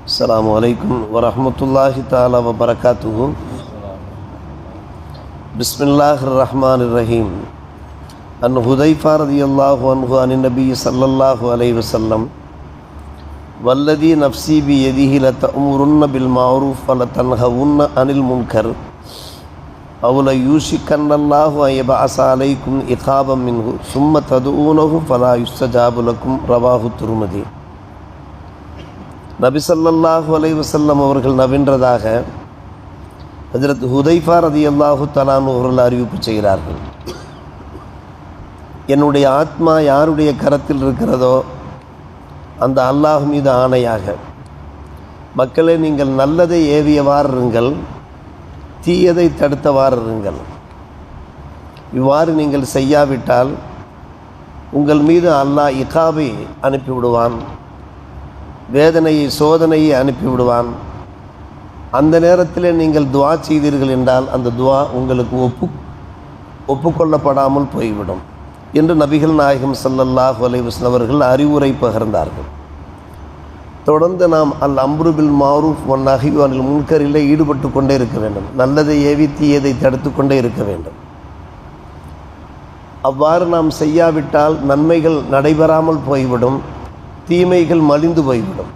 அஸ்ஸலாமு அலைக்கும் வரஹ்மத்துல்லாஹி தஆலா வபரகாத்துஹு. பிஸ்மில்லாஹிர் ரஹ்மானிர் ரஹீம். அன் ஹுதைஃபா ரலியல்லாஹு அன்ஹு அனின் நபி ஸல்லல்லாஹு அலைஹி வஸல்லம் வல்லதி நஃப்ஸி பியதிஹி லதஅமுருன்ன பில் மஅரூஃப் வலதன்ஹவுன்ன அனில் முன்கர் அவ் லயூஷிக்கன்னல்லாஹு அன் யபஅஸ அலைக்கும் இகாபம் மின்ஹு சும்ம ததுஊனஹு ஃபலா யுஸ்தஜாபு லக்கும். ரவாஹு திர்மிதி. நபி ஸல்லல்லாஹு அலைஹி வஸல்லம் அவர்கள் நவின்றதாக ஹஜ்ரத் ஹுதைஃபா ரலியல்லாஹு தஆலா அன்ஹு அவர்கள் அறிவிப்பு செய்கிறார்கள். என்னுடைய ஆத்மா யாருடைய கரத்தில் இருக்கிறதோ அந்த அல்லாஹ் மீது ஆணையாக, மக்களே, நீங்கள் நல்லதை ஏவியவாறு இருங்கள், தீயதை தடுத்தவாறு இருங்கள். இவ்வாறு நீங்கள் செய்யாவிட்டால் உங்கள் மீது அல்லாஹ் இகாபை அனுப்பிவிடுவான், வேதனையை, சோதனையை அனுப்பிவிடுவான். அந்த நேரத்தில் நீங்கள் துவா செய்தீர்கள் என்றால் அந்த துவா உங்களுக்கு ஒப்புக்கொள்ளப்படாமல் போய்விடும் என்று நபிகள் நாயகம் ஸல்லல்லாஹு அலைஹி வஸல்லம் அவர்கள் அறிவுரை பகிர்ந்தார்கள். தொடர்ந்து நாம் அல் அம்ரு பில் மஅரூஃப் வன் நஹ்யு அனில் முன்கரில் ஈடுபட்டு கொண்டே இருக்க வேண்டும். நல்லதை ஏவி தீயதை தடுத்து கொண்டே இருக்க வேண்டும். அவ்வாறு நாம் செய்யாவிட்டால் நன்மைகள் நடைபெறாமல் போய்விடும், தீமைகள் மலிந்து போய்விடும்.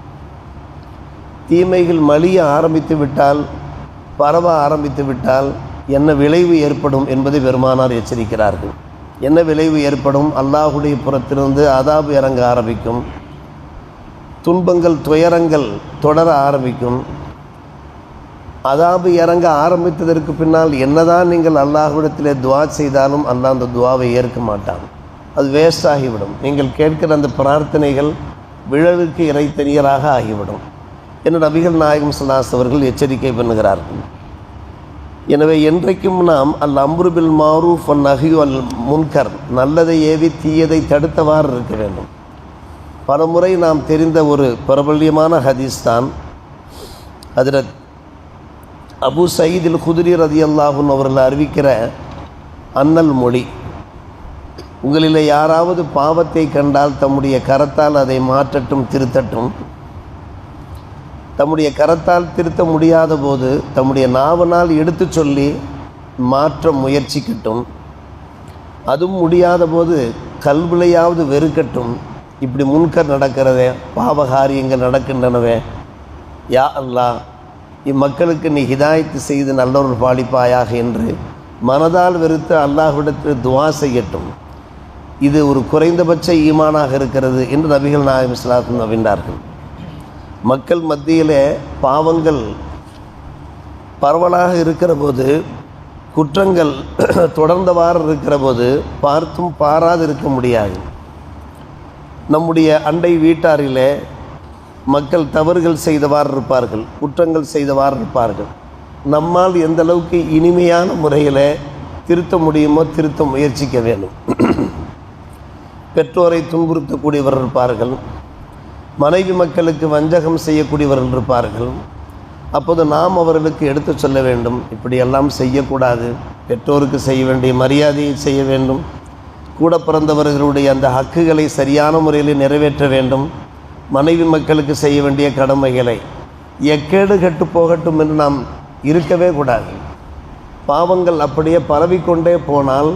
தீமைகள் மலிய ஆரம்பித்து விட்டால், பரவ ஆரம்பித்து விட்டால் என்ன விளைவு ஏற்படும் என்பதை பெருமானார் எச்சரிக்கிறார்கள். என்ன விளைவு ஏற்படும்? அல்லாஹுடைய புறத்திலிருந்து அதாபு இறங்க ஆரம்பிக்கும், துன்பங்கள், துயரங்கள் தொடர ஆரம்பிக்கும். அதாபு இறங்க ஆரம்பித்ததற்கு பின்னால் என்னதான் நீங்கள் அல்லாஹ்விடத்திலே துவா செய்தாலும் அல்லாஹ் அந்த துவாவை ஏற்க மாட்டான். அது வேஸ்ட் ஆகிவிடும். நீங்கள் கேட்கிற அந்த பிரார்த்தனைகள் விழலுக்கு இறைத்தனியராக ஆகிவிடும் என்று நபிகள் நாயகம் ஸல்லல்லாஹு அலைஹி வஸல்லம் அவர்கள் எச்சரிக்கை பண்ணுகிறார்கள். எனவே என்றைக்கும் நாம் அல் அம்ரு பில் மஅரூஃப் வன் நஹ்யு அனில் முன்கர், நல்லதை ஏவி தீயதை தடுத்தவாறு இருக்க வேண்டும். பலமுறை நாம் தெரிந்த ஒரு பிரபல்யமான ஹதீஸ் தான் ஹஜ்ரத் அபூ சயீத் அல் குத்ரி ரலியல்லாஹு அன்ஹு அவர்கள் அறிவிக்கிற அன்னல் மொழி. உங்களில் யாராவது பாவத்தை கண்டால் தம்முடைய கரத்தால் அதை மாற்றட்டும், திருத்தட்டும். தம்முடைய கரத்தால் திருத்த முடியாத போது தம்முடைய நாவனால் எடுத்து சொல்லி மாற்ற முயற்சிக்கட்டும். அதுவும் முடியாத போது கல்விலையாவது வெறுக்கட்டும். இப்படி முன்கர் நடக்கிறதே, பாவகாரியங்கள் நடக்கின்றனவே, யா அல்லாஹ், இம்மக்களுக்கு நீ ஹிதாயத்து செய்து நல்லொரு பாலிப்பாயாக என்று மனதால் வெறுத்து அல்லாஹ்விடத்தில் துவா செய்யட்டும். இது ஒரு குறைந்தபட்ச ஈமானாக இருக்கிறது என்று நபிகள் நாயகம் ஸல்லல்லாஹு அலைஹி வஸல்லம் நவின்றார்கள். மக்கள் மத்தியிலே பாவங்கள் பரவலாக இருக்கிற போது, குற்றங்கள் தொடர்ந்தவாறு இருக்கிற போது பார்த்தும் பாராது இருக்க முடியாது. நம்முடைய அண்டை வீட்டாரிலே மக்கள் தவறுகள் செய்தவாறு இருப்பார்கள், குற்றங்கள் செய்தவாறு இருப்பார்கள். நம்மால் எந்த அளவுக்கு இனிமையான முறையில் திருத்த முடியுமோ திருத்த முயற்சிக்க வேண்டும். பெற்றோரை துன்புறுத்தக்கூடியவர்கள் இருப்பார்கள், மனைவி மக்களுக்கு வஞ்சகம் செய்யக்கூடியவர்கள் இருப்பார்கள். அப்போது நாம் அவர்களுக்கு எடுத்து சொல்ல வேண்டும், இப்படியெல்லாம் செய்யக்கூடாது, பெற்றோருக்கு செய்ய வேண்டிய மரியாதையை செய்ய வேண்டும், கூட பிறந்தவர்களுடைய அந்த ஹக்குகளை சரியான முறையில் நிறைவேற்ற வேண்டும், மனைவி மக்களுக்கு செய்ய வேண்டிய கடமைகளை எக்கேடு கெட்டு போகட்டும் என்று நாம் இருக்கவே கூடாது. பாவங்கள் அப்படியே பரவிக்கொண்டே போனால்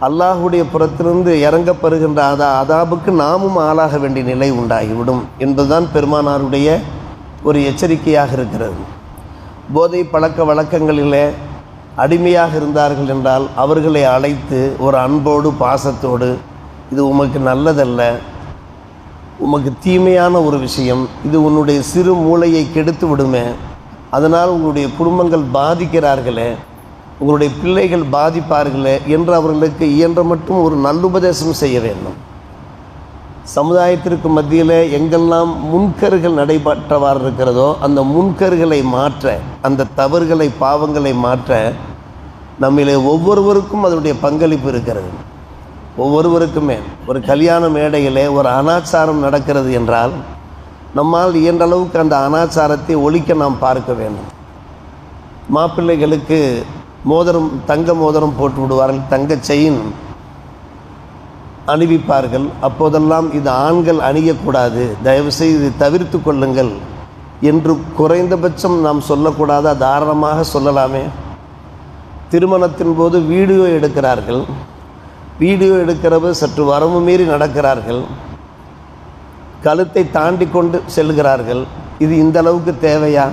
அல்லாஹுடைய புறத்திலிருந்து இறங்கப்படுகின்ற அதாபுக்கு நாமும் ஆளாக வேண்டிய நிலை உண்டாகிவிடும் என்பதுதான் பெருமானாருடைய ஒரு எச்சரிக்கையாக இருக்கிறது. போதை பழக்க வழக்கங்களிலே அடிமையாக இருந்தார்கள் என்றால் அவர்களை அழைத்து ஒரு அன்போடு பாசத்தோடு, இது உமக்கு நல்லதல்ல, உமக்கு தீமையான ஒரு விஷயம், இது உன்னுடைய சிறு மூளையை கெடுத்து விடுமே, அதனால் உங்களுடைய குடும்பங்கள் பாதிக்கிறார்களே, உங்களுடைய பிள்ளைகள் பாதிப்பார்களே என்று அவர்களுக்கு இயன்ற மட்டும் ஒரு நல்லுபதேசம் செய்ய வேண்டும். சமுதாயத்திற்கு மத்தியில் எங்கெல்லாம் முன்கருகள் நடைபெற்றவாறு இருக்கிறதோ அந்த முன்கருகளை மாற்ற, அந்த தவறுகளை, பாவங்களை மாற்ற நம்மிலே ஒவ்வொருவருக்கும் அதனுடைய பங்களிப்பு இருக்கிறது. ஒவ்வொருவருக்குமே ஒரு கல்யாண மேடையிலே ஒரு அனாச்சாரம் நடக்கிறது என்றால் நம்மால் இயன்ற அளவுக்கு அந்த அனாச்சாரத்தை ஒழிக்க நாம் பார்க்க வேண்டும். மாப்பிள்ளைகளுக்கு மோதிரம், தங்க மோதிரம் போட்டு விடுவார்கள், தங்க செயின் அணிவிப்பார்கள். அப்போதெல்லாம் இது ஆண்கள் அணியக்கூடாது, தயவுசெய்து தவிர்த்து கொள்ளுங்கள் என்று குறைந்தபட்சம் நாம் சொல்லக்கூடாதா? தாராளமாக சொல்லலாமே. திருமணத்தின் போது வீடியோ எடுக்கிறார்கள். வீடியோ எடுக்கிறவ சற்று வரம்பு மீறி நடக்கிறார்கள், கழுத்தை தாண்டி கொண்டு செல்கிறார்கள். இது இந்த அளவுக்கு தேவையா?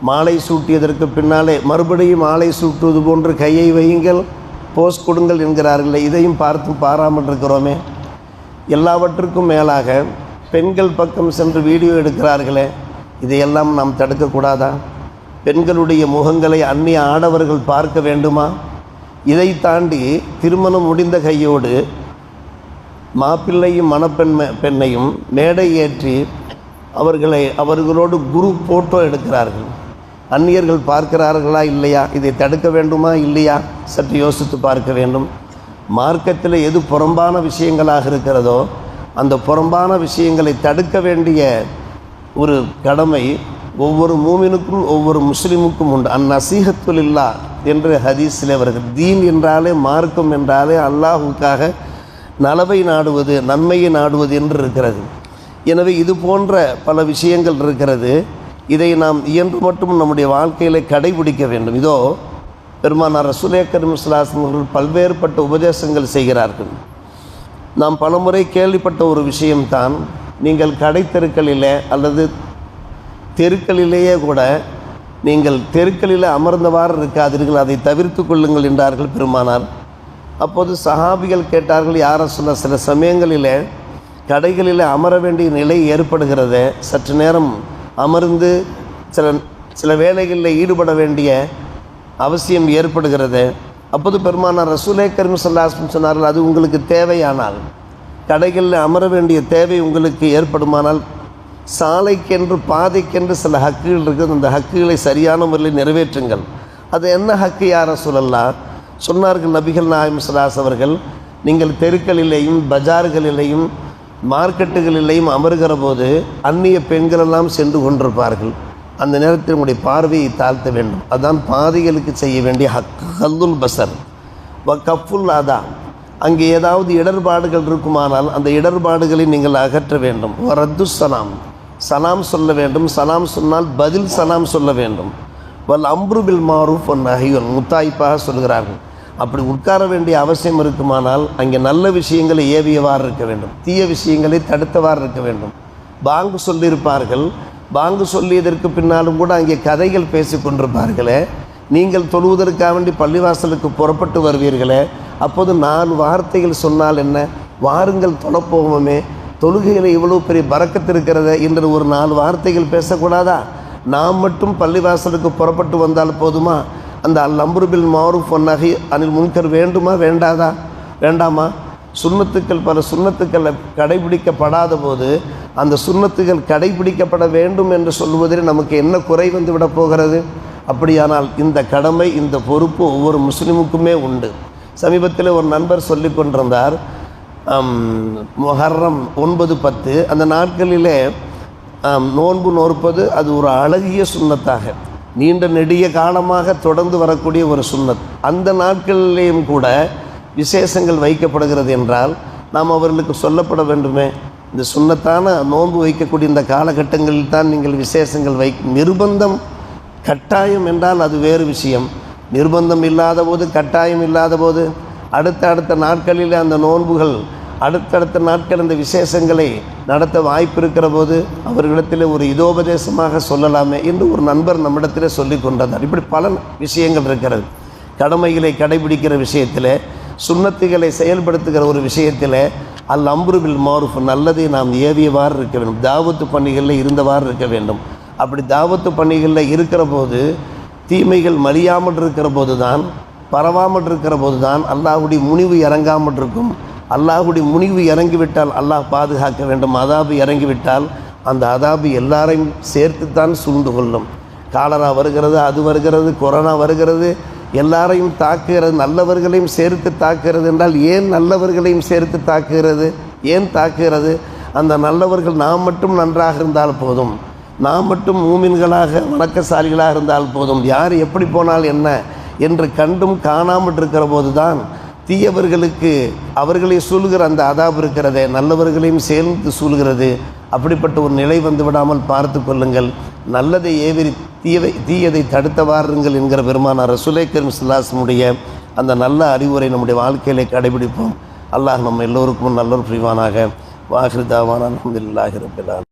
மாலை சூட்டியதற்கு பின்னாலே மறுபடியும் மாலை சூட்டுவது போன்று கையை வையுங்கள், போஸ் கொடுங்கள் என்கிறார்கள். இதையும் பார்த்தும் பாராமல் இருக்கிறோமே. எல்லாவற்றுக்கும் மேலாக பெண்கள் பக்கம் சென்று வீடியோ எடுக்கிறார்களே, இதையெல்லாம் நாம் தடுக்கக்கூடாதா? பெண்களுடைய முகங்களை அந்நிய ஆடவர்கள் பார்க்க வேண்டுமா? இதை தாண்டி திருமணம் முடிந்த கையோடு மாப்பிள்ளையும் பெண்ணையும் மேடை ஏற்றி அவர்களோடு குரூப் ஃபோட்டோ எடுக்கிறார்கள். அந்நியர்கள் பார்க்கிறார்களா இல்லையா? இதை தடுக்க வேண்டுமா இல்லையா? சற்று யோசித்து பார்க்க வேண்டும். மார்க்கத்தில் எது புறம்பான விஷயங்களாக இருக்கிறதோ அந்த புறம்பான விஷயங்களை தடுக்க வேண்டிய ஒரு கடமை ஒவ்வொரு மூமினுக்கும் ஒவ்வொரு முஸ்லிமுக்கும் உண்டு. அந்நசீஹத்துலில்லா என்று ஹதீஸில் வருகிறது. தீன் என்றாலே, மார்க்கம் என்றாலே அல்லாஹுக்காக நலவை நாடுவது, நன்மையை நாடுவது என்று இருக்கிறது. எனவே இது போன்ற பல விஷயங்கள் இருக்கிறது. இதை நாம் இயன்று மட்டும் நம்முடைய வாழ்க்கையில் கடைபிடிக்க வேண்டும். இதோ பெருமானார் ரசூலே கரீம் ஸல்லல்லாஹு அலைஹி வஸல்லம் அவர்கள் பல்வேறுபட்ட உபதேசங்கள் செய்கிறார்கள். நாம் பலமுறை கேள்விப்பட்ட ஒரு விஷயம்தான், நீங்கள் கடை தெருக்களிலே அல்லது தெருக்களிலேயே கூட நீங்கள் தெருக்களில் அமர்ந்தவாறு இருக்காதீர்கள், அதை தவிர்த்து கொள்ளுங்கள் என்றார்கள் பெருமானார். அப்போது சஹாபிகள் கேட்டார்கள், யார சொல்ல, சில சமயங்களில் கடைகளில் அமர வேண்டிய நிலை ஏற்படுகிறது, சற்று நேரம் அமர்ந்து சில வேலைகளில் ஈடுபட வேண்டிய அவசியம் ஏற்படுகிறது. அப்போது பெருமானார் ரசூலே கரீம் ஸல்லல்லாஹு அலைஹி வஸல்லம் சொன்னார்கள், அது உங்களுக்கு தேவையானால், கடைகளில் அமர வேண்டிய தேவை உங்களுக்கு ஏற்படுமானால், சாலைக்கென்று பாதைக்கென்று சில ஹக்குகள் இருக்குது, அந்த ஹக்குகளை சரியான முறையில் நிறைவேற்றுங்கள். அது என்ன ஹக்கு யா ரசூலல்லாஹ்? சொன்னார்கள் நபிகள் நாயகம் ஸல்லல்லாஹு அலைஹி வஸல்லம் அவர்கள், நீங்கள் தெருக்களிலேயும் பஜார்களிலேயும் மார்க்கெட்டுகளிலேயும் அமர்கிற போது அந்நிய பெண்களெல்லாம் சென்று கொண்டிருப்பார்கள். அந்த நேரத்தில் உங்களுடைய பார்வையை தாழ்த்த வேண்டும். அதுதான் பாதைகளுக்கு செய்ய வேண்டிய ஹல்லுல் பசர் வ கஃபுல் அதா. அங்கே ஏதாவது இடர்பாடுகள் இருக்குமானால் அந்த இடர்பாடுகளை நீங்கள் அகற்ற வேண்டும். ரத்து சலாம், சலாம் சொல்ல வேண்டும். சலாம் சொன்னால் பதில் சலாம் சொல்ல வேண்டும். வல் அம்ரு பில் மாரூஃப் வன் நஹி அனில் முத்தாய்ப்பாக சொல்கிறார்கள். அப்படி உட்கார வேண்டிய அவசியம் இருக்குமானால் அங்கே நல்ல விஷயங்களை ஏவியவாறு இருக்க வேண்டும், தீய விஷயங்களை தடுத்தவாறு இருக்க வேண்டும். பாங்கு சொல்லியிருப்பார்கள், பாங்கு சொல்லியதற்கு பின்னாலும் கூட அங்கே கதைகள் பேசி கொண்டிருப்பார்களே. நீங்கள் தொழுவதற்காக வேண்டி பள்ளிவாசலுக்கு புறப்பட்டு வருவீர்களே, அப்போது 4 வார்த்தைகள் சொன்னால் என்ன? வாருங்கள் தொலைப்போவோமே, தொழுகையில் இவ்வளோ பெரிய பரக்கத்து இருக்கிறத என்று ஒரு 4 வார்த்தைகள் பேசக்கூடாதா? நாம் மட்டும் பள்ளிவாசலுக்கு புறப்பட்டு வந்தால் போதுமா? அந்த அல்-அம்ரு பில் மாரூஃப் வன் நஹி அனில் முன்கர் வேண்டுமா வேண்டாமா? சுன்னத்துக்கள், பல சுன்னத்துக்கள் கடைபிடிக்கப்படாத போது அந்த சுன்னத்துகள் கடைபிடிக்கப்பட வேண்டும் என்று சொல்வதில் நமக்கு என்ன குறை வந்து விட போகிறது? அப்படியானால் இந்த கடமை, இந்த பொறுப்பு ஒவ்வொரு முஸ்லிமுக்குமே உண்டு. சமீபத்தில் ஒரு நண்பர் சொல்லி கொண்டிருந்தார், முஹர்ரம் 9, 10 அந்த நாட்களிலே நோன்பு நோற்பது அது ஒரு அழகிய சுன்னத்தாக, நீண்ட நெடிய காலமாக தொடர்ந்து வரக்கூடிய ஒரு சுன்னத். அந்த நாட்களிலேயும் கூட விசேஷங்கள் வைக்கப்படுகிறது என்றால் நாம் அவர்களுக்கு சொல்லப்பட வேண்டுமே, இந்த சுன்னத்தான நோன்பு வைக்கக்கூடிய இந்த காலகட்டங்களில் தான் நீங்கள் விசேஷங்கள் நிர்பந்தம் கட்டாயம் என்றால் அது வேறு விஷயம். நிர்பந்தம் இல்லாத போது, கட்டாயம் இல்லாத போது, அடுத்த நாட்களில் அந்த நோன்புகள், அடுத்தடுத்த நாட்கள் அந்த விசேஷங்களை நடத்த வாய்ப்பு இருக்கிற போது அவர்களிடத்தில் ஒரு இதோபதேசமாக சொல்லலாமே என்று ஒரு நண்பர் நம்மிடத்தில் சொல்லி கொண்டார். இப்படி பல விஷயங்கள் இருக்கிறது. கடமைகளை கடைபிடிக்கிற விஷயத்தில், சுன்னத்துகளை செயல்படுத்துகிற ஒரு விஷயத்தில் அல்-அம்ரு பில் மாரூஃப், நல்லதை நாம் ஏவியவாறு இருக்க வேண்டும், தாவத்து பணிகளில் இருந்தவாறு இருக்க வேண்டும். அப்படி தாவத்து பணிகளில் இருக்கிற போது, தீமைகள் மலியாமல் இருக்கிற போது தான், பரவாமல் இருக்கிற போது தான் அல்லாஹ்வுடைய முனிவு இறங்காமல் இருக்கும். அல்லாஹ்வுடைய முனிவு இறங்கிவிட்டால் அல்லாஹ் பாதுகாக்க வேண்டும். அதாபு இறங்கிவிட்டால் அந்த அதாபு எல்லாரையும் சேர்த்து தான் சூழ்ந்து கொள்ளும். காலரா வருகிறது, அது வருகிறது, கொரோனா வருகிறது, எல்லாரையும் தாக்குகிறது, நல்லவர்களையும் சேர்த்து தாக்குகிறது என்றால் ஏன் நல்லவர்களையும் சேர்த்து தாக்குகிறது? ஏன் தாக்குகிறது? அந்த நல்லவர்கள் நாம் மட்டும் நன்றாக இருந்தால் போதும், நாம் மட்டும் மூமின்களாக வணக்கசாலிகளாக இருந்தால் போதும், யார் எப்படி போனால் என்ன என்று கண்டும் காணாமல் இருக்கிற போது தான் தீயவர்களுக்கு அவர்களை சூழ்கிற அந்த அதாபு இருக்கிறதே, நல்லவர்களையும் சேர்ந்து சூழ்கிறது. அப்படிப்பட்ட ஒரு நிலை வந்து விடாமல் பார்த்து கொள்ளுங்கள். நல்லதை ஏவிரி தீயதை தடுத்தவாருங்கள் என்கிற பெருமானார் ரசூலை கரீம் ஸல்லல்லாஹு அலைஹி வஸல்லம் அந்த நல்ல அறிவுரை நம்முடைய வாழ்க்கையிலே கடைபிடிப்போம். அல்லாஹ் நம்ம எல்லோருக்கும் நல்லொரு புரிவானாக. வாஹிரு தாவானா அல்ஹம்துலில்லாஹி ரப்பில் ஆலமீன்.